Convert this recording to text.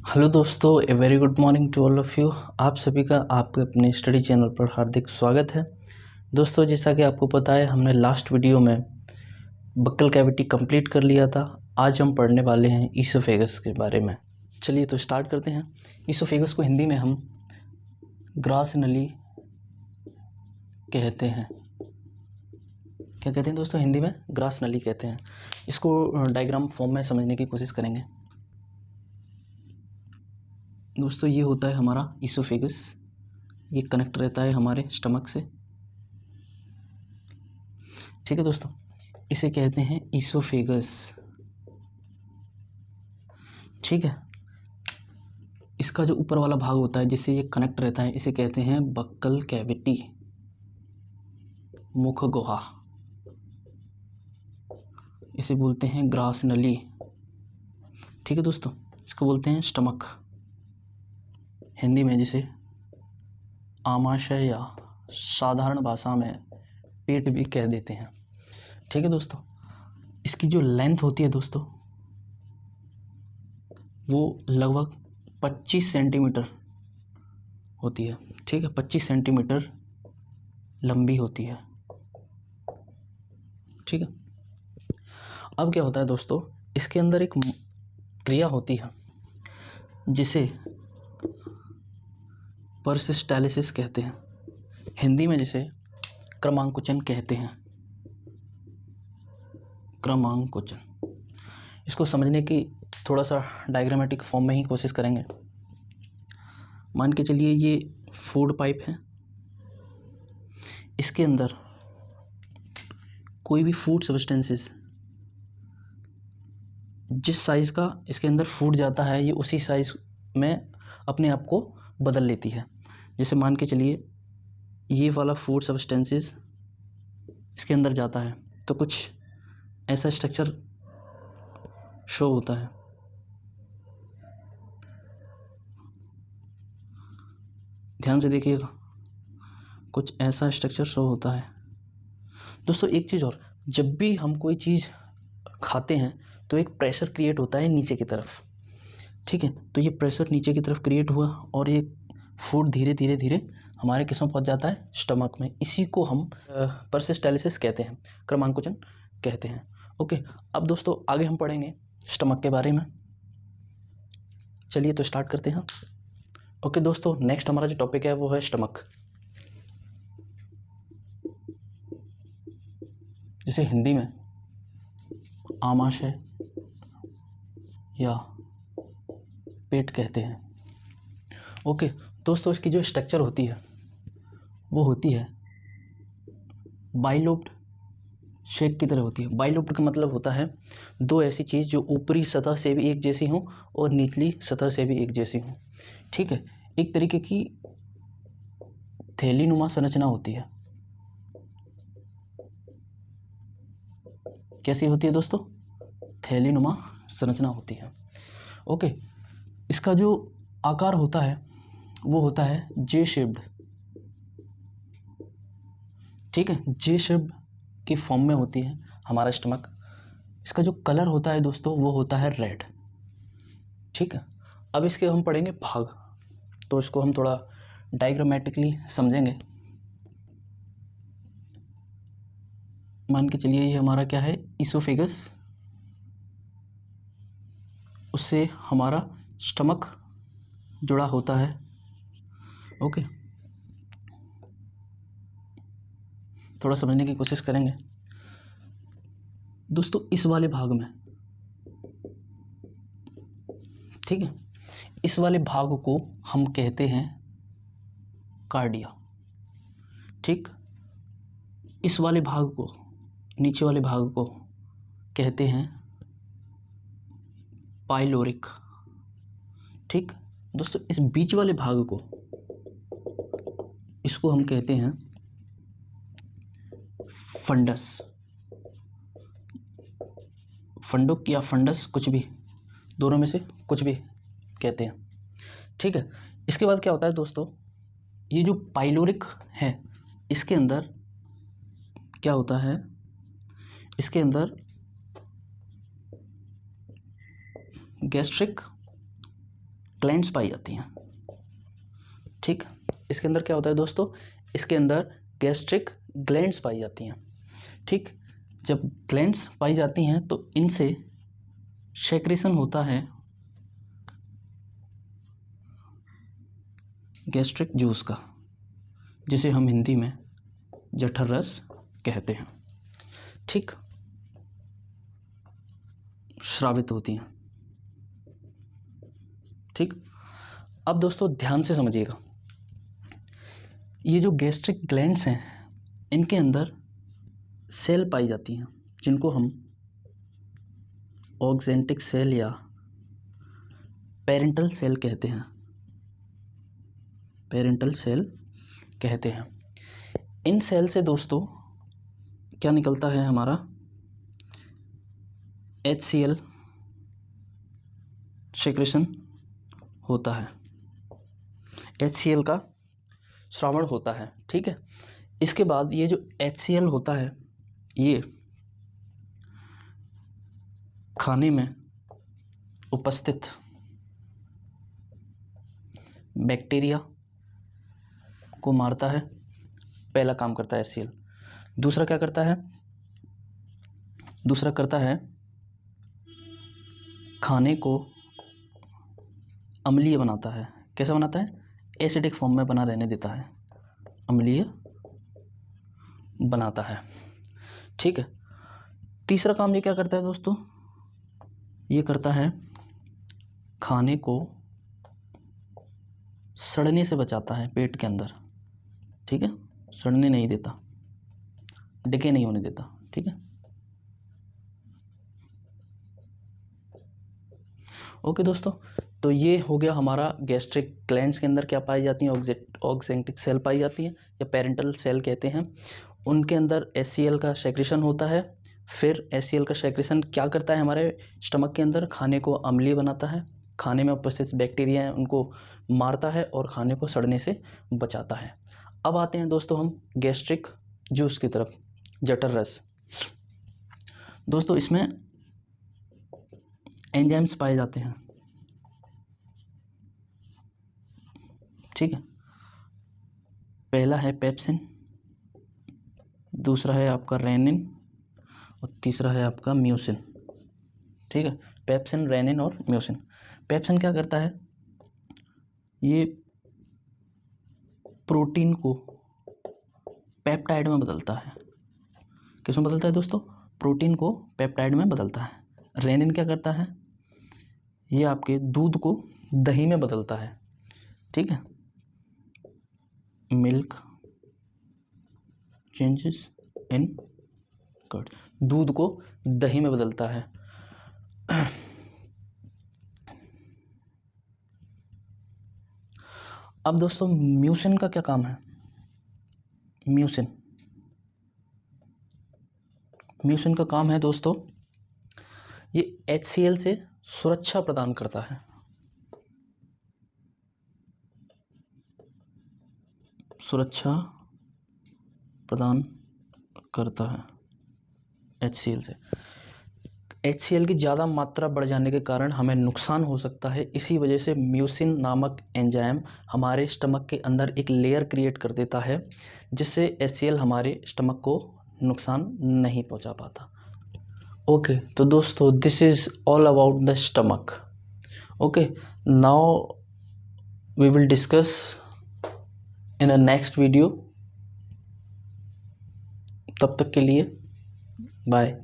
Hello दोस्तों, a very good morning to all of you. आप सभी का आपके अपने स्टडी चैनल पर हार्दिक स्वागत है। दोस्तों, जैसा कि आपको पता है, हमने लास्ट वीडियो में बक्कल कैविटी कंप्लीट कर लिया था। आज हम पढ़ने वाले हैं ईसोफेगस के बारे में। चलिए तो स्टार्ट करते हैं। ईसोफेगस को हिंदी में हम ग्रास नली कहते हैं। क्या कहते हैं दोस्तों? हिंदी में ग्रास नली कहते हैं। इसको डायग्राम फॉर्म में समझने की कोशिश करेंगे। दोस्तों, ये होता है हमारा ईसोफेगस। ये कनेक्ट रहता है हमारे स्टमक से। ठीक है दोस्तों, इसे कहते हैं ईसोफेगस। ठीक है, इसका जो ऊपर वाला भाग होता है जिससे ये कनेक्ट रहता है, इसे कहते हैं बक्कल कैविटी, मुख गुहा। इसे बोलते हैं ग्रास नली। ठीक है दोस्तों, इसको बोलते हैं स्टमक, हिंदी में जिसे आमाशय या साधारण भाषा में पेट भी कह देते हैं। ठीक है दोस्तों, इसकी जो लेंथ होती है दोस्तों, वो लगभग 25 सेंटीमीटर होती है। ठीक है, 25 सेंटीमीटर लंबी होती है। ठीक है, अब क्या होता है दोस्तों, इसके अंदर एक क्रिया होती है जिसे परसिस्टेलिसिस कहते हैं, हिंदी में जिसे क्रमांकुचन कहते हैं। क्रमांकुचन, इसको समझने की थोड़ा सा डायग्रामेटिक फॉर्म में ही कोशिश करेंगे। मान के चलिए ये फूड पाइप है, इसके अंदर कोई भी फूड सब्सटेंसेस जिस साइज़ का इसके अंदर फूड जाता है, ये उसी साइज़ में अपने आप को बदल लेती है। जैसे मान के चलिए ये वाला फूड सब्सटेंसेस इसके अंदर जाता है तो कुछ ऐसा स्ट्रक्चर शो होता है। ध्यान से देखिएगा, कुछ ऐसा स्ट्रक्चर शो होता है। दोस्तों, एक चीज़ और, जब भी हम कोई चीज़ खाते हैं तो एक प्रेशर क्रिएट होता है नीचे की तरफ। ठीक है, तो ये प्रेशर नीचे की तरफ क्रिएट हुआ और ये फूड धीरे धीरे धीरे हमारे किस में पहुंच जाता है? स्टमक में। इसी को हम परसिस्टेलिसिस कहते हैं, क्रमांकुचन कहते हैं। ओके, अब दोस्तों आगे हम पढ़ेंगे स्टमक के बारे में। चलिए तो स्टार्ट करते हैं। ओके दोस्तों, नेक्स्ट हमारा जो टॉपिक है वो है स्टमक, जिसे हिंदी में आमाशय या पेट कहते हैं। ओके दोस्तों, इसकी जो स्ट्रक्चर होती है वो होती है बाइलोब्ड शेक की तरह होती है। बाइलोब्ड का मतलब होता है दो ऐसी चीज़ जो ऊपरी सतह से भी एक जैसी हों और निचली सतह से भी एक जैसी हों। ठीक है, एक तरीके की थैलीनुमा संरचना होती है। कैसी होती है दोस्तों? थैलीनुमा संरचना होती है। ओके, इसका जो आकार होता है वो होता है जे शेप्ड। ठीक है, जे शेप्ड की फॉर्म में होती है हमारा स्टमक। इसका जो कलर होता है दोस्तों वो होता है रेड। ठीक है, अब इसके हम पढ़ेंगे भाग, तो इसको हम थोड़ा डायग्रामेटिकली समझेंगे। मान के चलिए ये हमारा क्या है? ईसोफेगस, उससे हमारा स्टमक जुड़ा होता है। ओके, थोड़ा समझने की कोशिश करेंगे दोस्तों। इस वाले भाग में, ठीक है, इस वाले भाग को हम कहते हैं कार्डिया। ठीक, इस वाले भाग को, नीचे वाले भाग को कहते हैं पाइलोरिक। ठीक दोस्तों, इस बीच वाले भाग को, इसको हम कहते हैं फंडस। फंडुक या फंडस, कुछ भी, दोनों में से कुछ भी कहते हैं। ठीक है, इसके बाद क्या होता है दोस्तों, ये जो पाइलोरिक है इसके अंदर क्या होता है? इसके अंदर गैस्ट्रिक ग्लैंड्स पाई जाती हैं। ठीक, इसके अंदर क्या होता है दोस्तों, इसके अंदर गैस्ट्रिक ग्लैंड्स पाई जाती हैं। ठीक, जब ग्लैंड्स पाई जाती हैं तो इनसे सेक्रेशन होता है गैस्ट्रिक जूस का, जिसे हम हिंदी में जठर रस कहते हैं। ठीक, स्रावित होती हैं। ठीक, अब दोस्तों ध्यान से समझिएगा, ये जो गैस्ट्रिक ग्लैंड्स हैं इनके अंदर सेल पाई जाती हैं जिनको हम ऑक्जेंटिक सेल या पेरेंटल सेल कहते हैं। पेरेंटल सेल कहते हैं। इन सेल से दोस्तों क्या निकलता है, हमारा HCl सेक्रेशन होता है, HCl का श्रावण होता है। ठीक है, इसके बाद ये जो HCl होता है ये खाने में उपस्थित बैक्टीरिया को मारता है, पहला काम करता है HCl। दूसरा क्या करता है, दूसरा करता है खाने को अम्लीय बनाता है। कैसा बनाता है, एसिडिक फॉर्म में बना रहने देता है, अम्लीय बनाता है। ठीक है, तीसरा काम ये क्या करता है दोस्तों, ये करता है खाने को सड़ने से बचाता है पेट के अंदर। ठीक है, सड़ने नहीं देता, डिके नहीं होने देता। ठीक है, ओके दोस्तों, तो ये हो गया हमारा गैस्ट्रिक ग्लैंड्स के अंदर क्या पाई जाती हैं, ऑक्जेंटिक सेल पाई जाती हैं या पेरेंटल सेल कहते हैं। उनके अंदर HCl का सेक्रेशन होता है। फिर HCl का सेक्रेशन क्या करता है, हमारे स्टमक के अंदर खाने को अम्लीय बनाता है, खाने में उपस्थित बैक्टीरिया हैं उनको मारता है और खाने को सड़ने से बचाता है। अब आते हैं दोस्तों हम गैस्ट्रिक जूस की तरफ, जठर रस। दोस्तों इसमें एंजाइम्स पाए जाते हैं। ठीक है, पहला है पेप्सिन, दूसरा है आपका रेनिन और तीसरा है आपका म्यूसिन। ठीक है, पेप्सिन, रेनिन और म्यूसिन। पेप्सिन क्या करता है, ये प्रोटीन को पेप्टाइड में बदलता है। किसमें बदलता है दोस्तों, प्रोटीन को पेप्टाइड में बदलता है। रेनिन क्या करता है, ये आपके दूध को दही में बदलता है। ठीक है, मिल्क चेंजेस इन कर्ड, दूध को दही में बदलता है। अब दोस्तों म्यूसिन का क्या काम है, म्यूसिन का काम है दोस्तों, ये HCl से सुरक्षा प्रदान करता है, सुरक्षा प्रदान करता है HCl से। HCl की ज़्यादा मात्रा बढ़ जाने के कारण हमें नुकसान हो सकता है। इसी वजह से म्यूसिन नामक एंजाइम हमारे स्टमक के अंदर एक लेयर क्रिएट कर देता है, जिससे HCl हमारे स्टमक को नुकसान नहीं पहुंचा पाता। ओके, तो दोस्तों this is all about the stomach. Okay, now we will discuss in a next video. तब तक के लिए बाय।